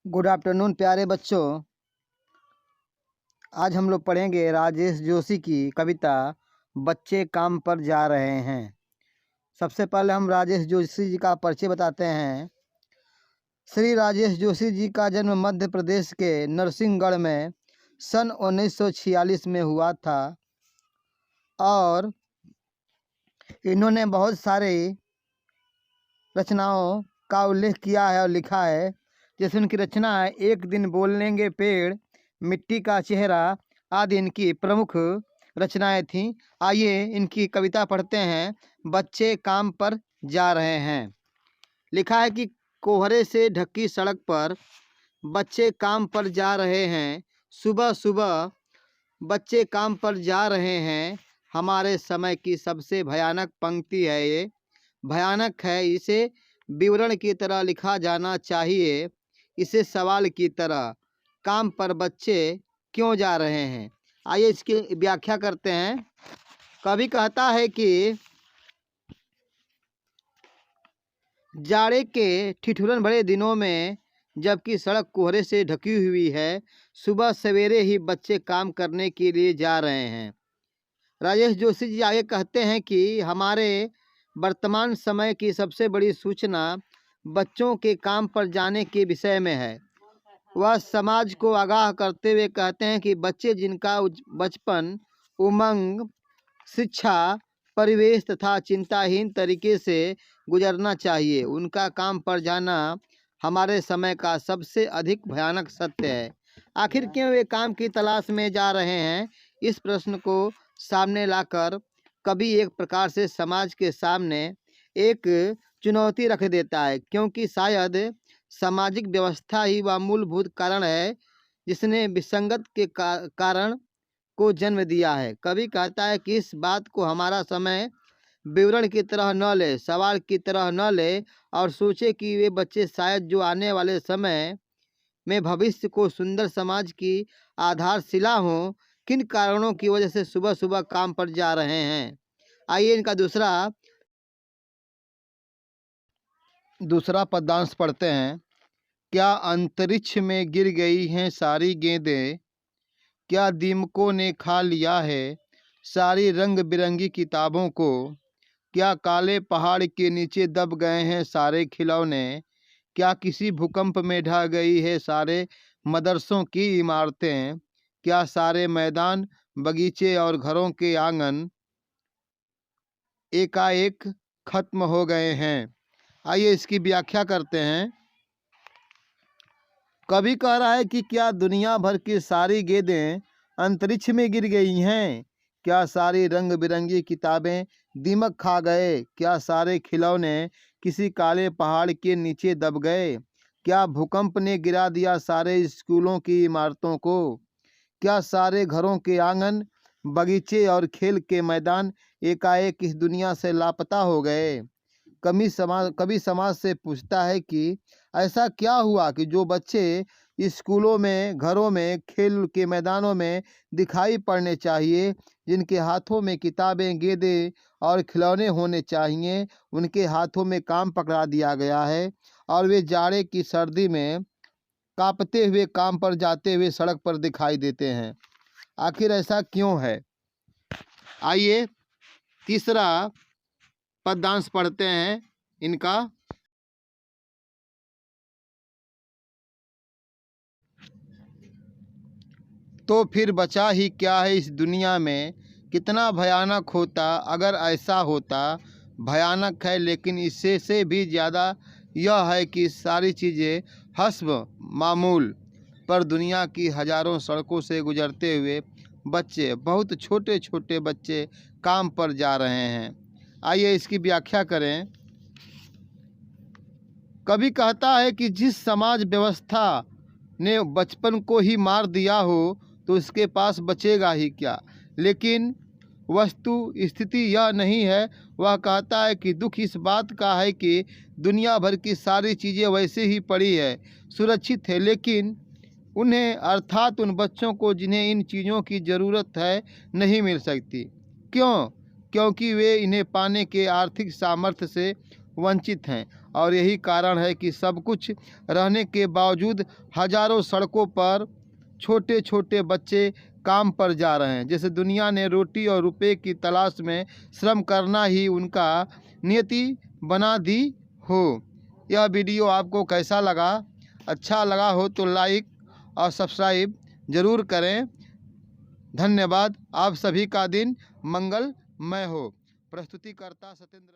Good afternoon प्यारे बच्चों। आज हम लोग पढ़ेंगे राजेश जोशी की कविता बच्चे काम पर जा रहे हैं। सबसे पहले हम राजेश जोशी जी का परिचय बताते हैं। श्री राजेश जोशी जी का जन्म मध्य प्रदेश के नरसिंहगढ़ में सन 1946 में हुआ था और इन्होंने बहुत सारे रचनाओं का उल्लेख किया है और लिखा है। जैसे उनकी रचना है एक दिन बोलेंगे पेड़, मिट्टी का चेहरा आदि इनकी प्रमुख रचनाएं थीं। आइए इनकी कविता पढ़ते हैं। बच्चे काम पर जा रहे हैं। लिखा है कि कोहरे से ढकी सड़क पर बच्चे काम पर जा रहे हैं। सुबह सुबह बच्चे काम पर जा रहे हैं। हमारे समय की सबसे भयानक पंक्ति है ये। भयानक है, इसे विवरण की तरह लिखा जाना चाहिए, इसे सवाल की तरह। काम पर बच्चे क्यों जा रहे हैं? आइए इसकी व्याख्या करते हैं। कवि कहता है कि जाड़े के ठिठुरन भरे दिनों में जबकि सड़क कोहरे से ढकी हुई है, सुबह सवेरे ही बच्चे काम करने के लिए जा रहे हैं। राजेश जोशी जी आगे कहते हैं कि हमारे वर्तमान समय की सबसे बड़ी सूचना बच्चों के काम पर जाने के विषय में है। वह समाज को आगाह करते हुए कहते हैं कि बच्चे जिनका बचपन उमंग, शिक्षा, परिवेश तथा चिंताहीन तरीके से गुजरना चाहिए, उनका काम पर जाना हमारे समय का सबसे अधिक भयानक सत्य है। आखिर क्यों वे काम की तलाश में जा रहे हैं? इस प्रश्न को सामने लाकर कवि एक प्रकार से समाज के सामने एक चुनौती रख देता है, क्योंकि शायद सामाजिक व्यवस्था ही वह मूलभूत कारण है जिसने विसंगत के कारण को जन्म दिया है। कवि कहता है कि इस बात को हमारा समय विवरण की तरह न ले, सवाल की तरह न ले और सोचे कि वे बच्चे शायद जो आने वाले समय में भविष्य को सुंदर समाज की आधारशिला हों, किन कारणों की वजह से सुबह सुबह काम पर जा रहे हैं। आइए इनका दूसरा पद्यांश पढ़ते हैं। क्या अंतरिक्ष में गिर गई हैं सारी गेंदें, क्या दीमकों ने खा लिया है सारी रंग बिरंगी किताबों को, क्या काले पहाड़ के नीचे दब गए हैं सारे खिलौने, क्या किसी भूकंप में ढह गई है सारे मदरसों की इमारतें, क्या सारे मैदान, बगीचे और घरों के आंगन एकाएक खत्म हो गए हैं। आइए इसकी व्याख्या करते हैं। कवि कह रहा है कि क्या दुनिया भर की सारी गेंदें अंतरिक्ष में गिर गई हैं, क्या सारी रंग बिरंगी किताबें दीमक खा गए, क्या सारे खिलौने किसी काले पहाड़ के नीचे दब गए, क्या भूकंप ने गिरा दिया सारे स्कूलों की इमारतों को, क्या सारे घरों के आंगन, बगीचे और खेल के मैदान एकाएक इस दुनिया से लापता हो गए। कवि समाज से पूछता है कि ऐसा क्या हुआ कि जो बच्चे स्कूलों में, घरों में, खेल के मैदानों में दिखाई पड़ने चाहिए, जिनके हाथों में किताबें, गेंदें और खिलौने होने चाहिए, उनके हाथों में काम पकड़ा दिया गया है और वे जाड़े की सर्दी में कांपते हुए काम पर जाते हुए सड़क पर दिखाई देते हैं। आखिर ऐसा क्यों है? आइए तीसरा पद्यांश पढ़ते हैं इनका। तो फिर बचा ही क्या है इस दुनिया में, कितना भयानक होता अगर ऐसा होता। भयानक है, लेकिन इससे से भी ज़्यादा यह है कि सारी चीज़ें हस्ब मामूल पर दुनिया की हजारों सड़कों से गुजरते हुए बच्चे, बहुत छोटे छोटे बच्चे काम पर जा रहे हैं। आइए इसकी व्याख्या करें। कवि कहता है कि जिस समाज व्यवस्था ने बचपन को ही मार दिया हो तो उसके पास बचेगा ही क्या। लेकिन वस्तु स्थिति यह नहीं है। वह कहता है कि दुख इस बात का है कि दुनिया भर की सारी चीज़ें वैसे ही पड़ी है, सुरक्षित है, लेकिन उन्हें अर्थात उन बच्चों को जिन्हें इन चीज़ों की ज़रूरत है नहीं मिल सकती। क्यों? क्योंकि वे इन्हें पाने के आर्थिक सामर्थ्य से वंचित हैं और यही कारण है कि सब कुछ रहने के बावजूद हजारों सड़कों पर छोटे छोटे बच्चे काम पर जा रहे हैं। जैसे दुनिया ने रोटी और रुपए की तलाश में श्रम करना ही उनका नियति बना दी हो। यह वीडियो आपको कैसा लगा? अच्छा लगा हो तो लाइक और सब्सक्राइब ज़रूर करें। धन्यवाद। आप सभी का दिन मंगलमय हो। प्रस्तुतिकर्ता सत्येंद्र।